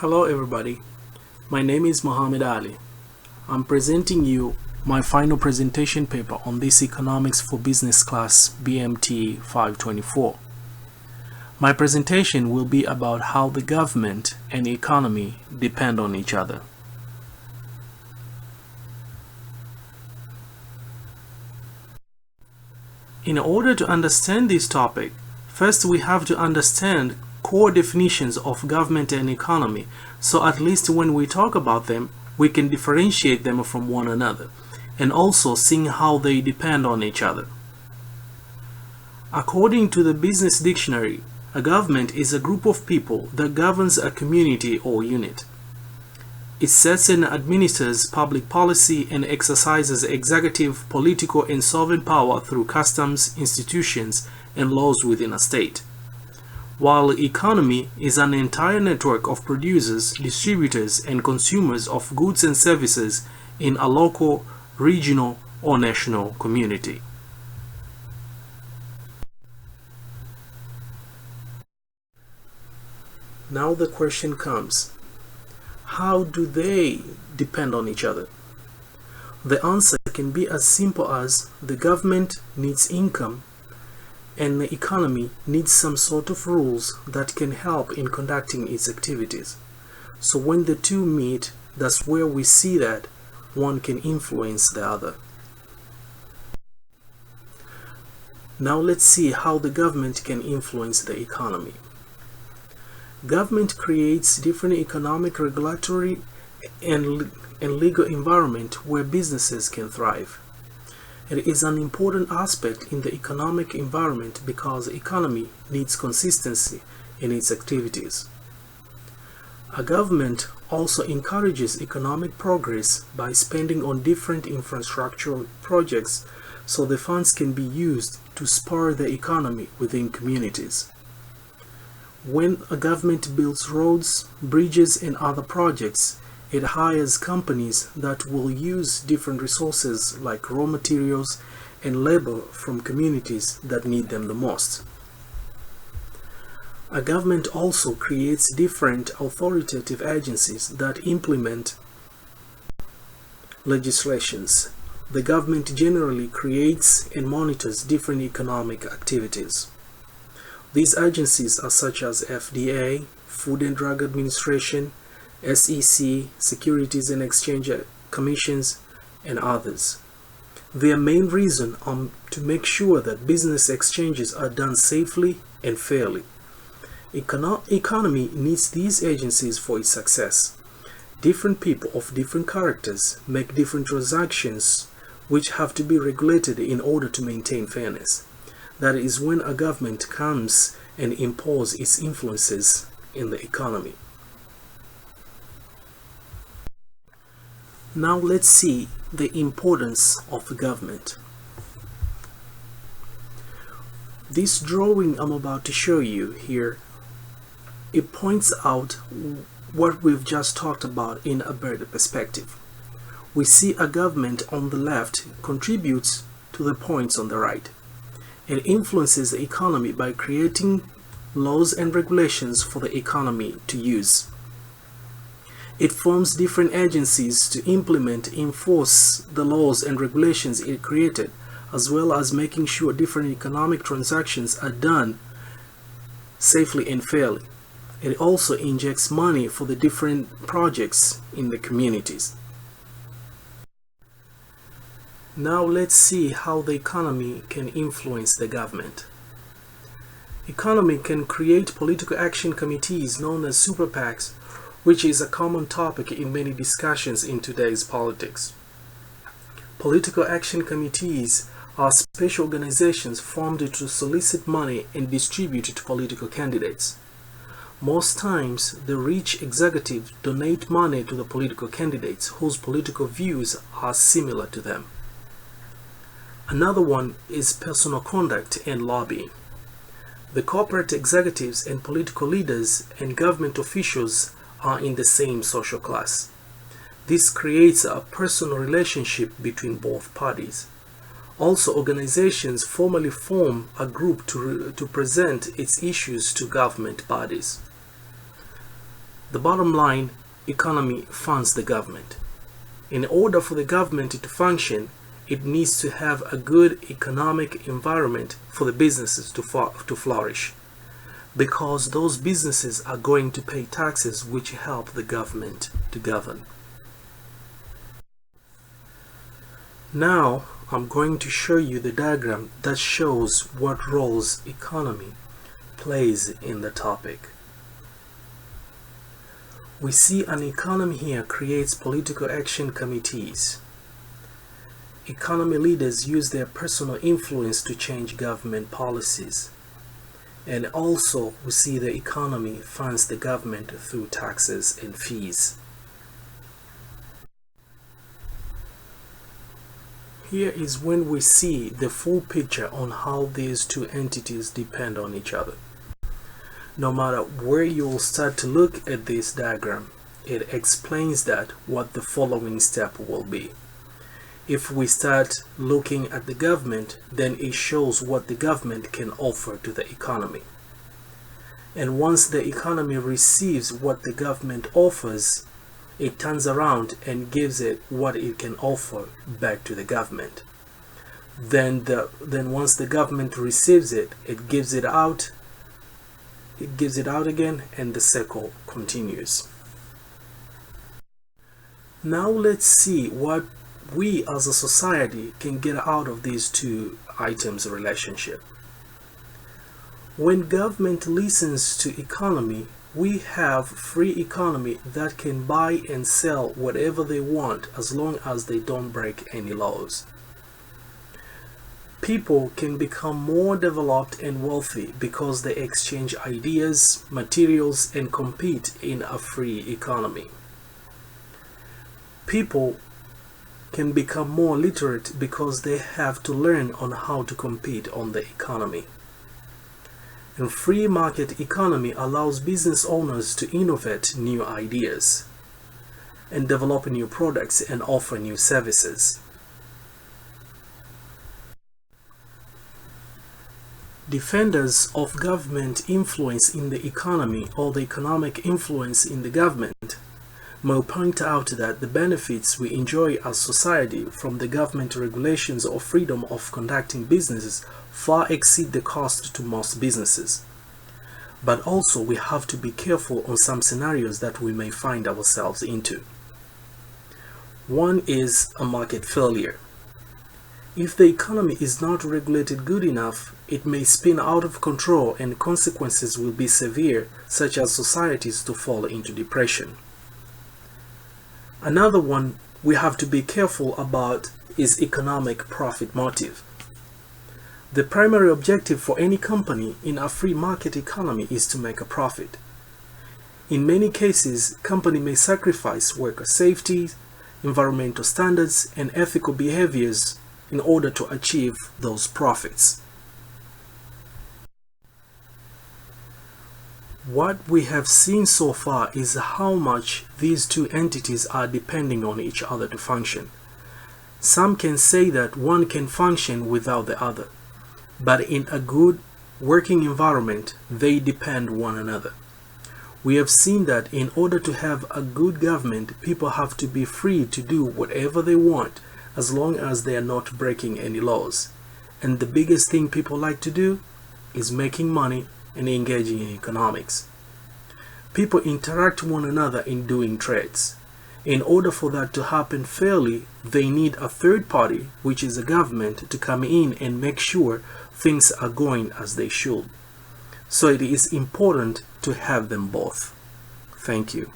Hello everybody, my name is Muhammad Ali. I'm presenting you my final presentation paper on this Economics for Business Class BMT 524. My presentation will be about how the government and economy depend on each other. In order to understand this topic, first we have to understand core definitions of government and economy, so at least when we talk about them, we can differentiate them from one another, and also seeing how they depend on each other. According to the Business Dictionary, a government is a group of people that governs a community or unit. It sets and administers public policy and exercises executive, political, and sovereign power through customs, institutions, and laws within a state. While economy is an entire network of producers, distributors, and consumers of goods and services in a local, regional, or national community. Now the question comes, how do they depend on each other? The answer can be as simple as the government needs income and the economy needs some sort of rules that can help in conducting its activities. So when the two meet, that's where we see that one can influence the other. Now let's see how the government can influence the economy. Government creates different economic, regulatory, and legal environment where businesses can thrive. It is an important aspect in the economic environment because the economy needs consistency in its activities. A government also encourages economic progress by spending on different infrastructural projects so the funds can be used to spur the economy within communities. When a government builds roads, bridges, and other projects, it hires companies that will use different resources like raw materials and labor from communities that need them the most. A government also creates different authoritative agencies that implement legislations. The government generally creates and monitors different economic activities. These agencies are such as FDA, Food and Drug Administration, SEC, Securities and Exchange Commissions, and others. Their main reason is to make sure that business exchanges are done safely and fairly. Economy needs these agencies for its success. Different people of different characters make different transactions which have to be regulated in order to maintain fairness. That is when a government comes and imposes its influences in the economy. Now let's see the importance of the government. This drawing I'm about to show you here, it points out what we've just talked about in a better perspective. We see a government on the left contributes to the points on the right. It influences the economy by creating laws and regulations for the economy to use. It forms different agencies to implement, enforce the laws and regulations it created, as well as making sure different economic transactions are done safely and fairly. It also injects money for the different projects in the communities. Now let's see how the economy can influence the government. Economy can create political action committees known as super PACs, which is a common topic in many discussions in today's politics. Political action committees are special organizations formed to solicit money and distribute it to political candidates. Most times, the rich executives donate money to the political candidates whose political views are similar to them. Another one is personal conduct and lobbying. The corporate executives and political leaders and government officials are in the same social class. This creates a personal relationship between both parties. Also, organizations formally form a group to present its issues to government bodies. The bottom line, economy funds the government. In order for the government to function, it needs to have a good economic environment for the businesses to flourish, because those businesses are going to pay taxes which help the government to govern. Now I'm going to show you the diagram that shows what roles economy plays in the topic. We see an economy here creates political action committees. Economy leaders use their personal influence to change government policies. And also we see the economy funds the government through taxes and fees. Here is when we see the full picture on how these two entities depend on each other. No matter where you will start to look at this diagram, it explains that what the following step will be. If we start looking at the government, then it shows what the government can offer to the economy. And once the economy receives what the government offers, it turns around and gives it what it can offer back to the government. Then once the government receives it, it gives it out again, and the cycle continues. Now let's see what we as a society can get out of these two items relationship. When government listens to economy, we have free economy that can buy and sell whatever they want as long as they don't break any laws. People can become more developed and wealthy because they exchange ideas, materials, and compete in a free economy. People can become more literate because they have to learn on how to compete on the economy. And free market economy allows business owners to innovate new ideas and develop new products and offer new services. Defenders of government influence in the economy or the economic influence in the government may point out that the benefits we enjoy as society from the government regulations or freedom of conducting businesses far exceed the cost to most businesses. But also we have to be careful on some scenarios that we may find ourselves into. One is a market failure. If the economy is not regulated good enough, it may spin out of control and consequences will be severe, such as societies to fall into depression. Another one we have to be careful about is economic profit motive. The primary objective for any company in a free market economy is to make a profit. In many cases, company may sacrifice worker safety, environmental standards, and ethical behaviors in order to achieve those profits. What we have seen so far is how much these two entities are depending on each other to function. Some can say that one can function without the other, but in a good working environment, they depend on one another. We have seen that in order to have a good government, people have to be free to do whatever they want as long as they are not breaking any laws. And the biggest thing people like to do is making money and engaging in economics. People interact with one another in doing trades. In order for that to happen fairly, they need a third party, which is a government, to come in and make sure things are going as they should. So it is important to have them both. Thank you.